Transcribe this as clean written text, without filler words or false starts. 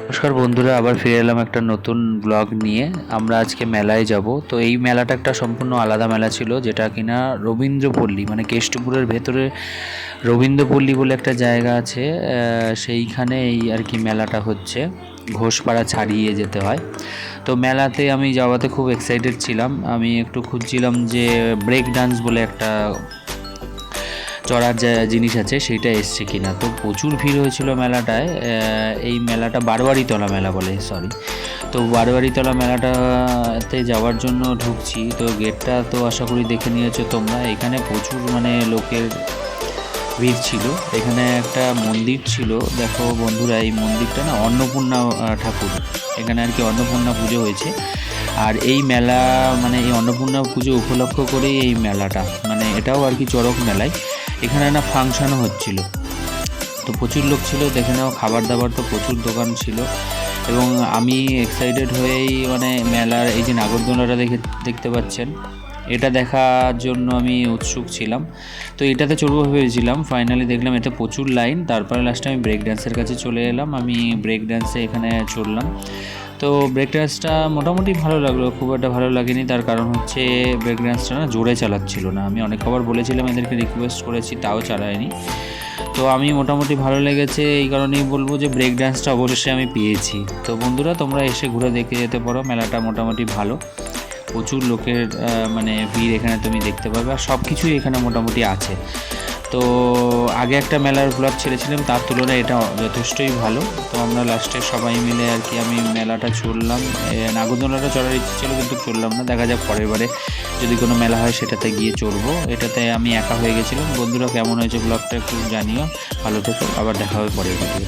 নমস্কার বন্ধুরা, আবার ফিরে এলাম একটা নতুন ব্লগ নিয়ে। আমরা আজকে মেলায় যাব। তো এই মেলাটা একটা সম্পূর্ণ আলাদা মেলা ছিল, যেটা কিনা রবীন্দ্রপল্লী মানে কেষ্টপুরের ভেতরে রবীন্দ্রপল্লী বলে একটা জায়গা আছে, সেইখানে এই আর কি মেলাটা হচ্ছে। ঘোষপাড়া ছাড়িয়ে যেতে হয়। তো মেলাতে আমি যাওয়াতে খুব এক্সাইটেড ছিলাম। আমি একটু খুঁজছিলাম যে ব্রেক ডান্স বলে একটা চড়ার যা জিনিস আছে সেইটা এসছে কিনা। তো প্রচুর ভিড় হয়েছিল মেলাটায়। এই মেলাটা বারোয়ারিতলা মেলা বলে, সরি। তো বারোয়ারিতলা মেলাটাতে যাওয়ার জন্য ঢুকছি। তো গেটটা তো আশা করি দেখে নিয়েছো তোমরা। এখানে প্রচুর মানে লোকের ভিড় ছিল। এখানে একটা মন্দির ছিল, দেখো বন্ধুরা, এই মন্দিরটা না অন্নপূর্ণা ঠাকুর। এখানে আর কি অন্নপূর্ণা পুজো হয়েছে। আর এই মেলা মানে এই অন্নপূর্ণা পুজো উপলক্ষ করেই এই মেলাটা, মানে এটাও আর কি চড়ক মেলায়। এখানে না ফাংশনও হচ্ছিল। তো প্রচুর লোক ছিল, দেখে নাও। খাবার দাবার তো প্রচুর দোকান ছিল। এবং আমি এক্সাইটেড হয়েই মানে মেলার এই যে নাগরদোলাটা দেখতে পাচ্ছেন, এটা দেখার জন্য আমি উৎসুক ছিলাম। তো এটাতে চড়বো ভেবেছিলাম, ফাইনালি দেখলাম এতে প্রচুর লাইন। তারপরে লাস্টে আমি ব্রেক ড্যান্সের কাছে চলে এলাম। আমি ব্রেক ড্যান্সে এখানে চড়লাম। তো ব্রেক ড্যান্সটা মোটামুটি ভালো লাগলো, খুব একটা ভালো লাগেনি। তার কারণ হচ্ছে ব্রেক ড্যান্সটা না জোরে চালাচ্ছিল না। আমি অনেকবার বলেছিলাম, এদেরকে রিকোয়েস্ট করেছি, তাও চালায়নি। তো আমি মোটামুটি ভালো লেগেছে, এই কারণেই বলবো যে ব্রেক ড্যান্সটা অবশেষে আমি পেয়েছি। তো বন্ধুরা, তোমরা এসে ঘুরে দেখে যেতে পারো। মেলাটা মোটামুটি ভালো, প্রচুর লোকের মানে ভিড় এখানে তুমি দেখতে পাবে। আর সব কিছুই এখানে মোটামুটি আছে। তো আগে একটা মেলার ব্লগ ছেড়েছিলাম, তার তুলনায় এটা যথেষ্টই ভালো। তো আমরা লাস্টে সবাই মিলে আর কি আমি মেলাটা চড়লাম। নাগরদোলাটা চড়ার ইচ্ছে ছিল, কিন্তু চড়লাম না। দেখা যাক পরের বারে যদি কোনো মেলা হয় সেটাতে গিয়ে চড়বো। এটাতে আমি একা হয়ে গেছিলাম। বন্ধুরা, কেমন হয়েছে ব্লগটা একটু জানিও। ভালো থেকো, আবার দেখা হবে পরের ভিডিও।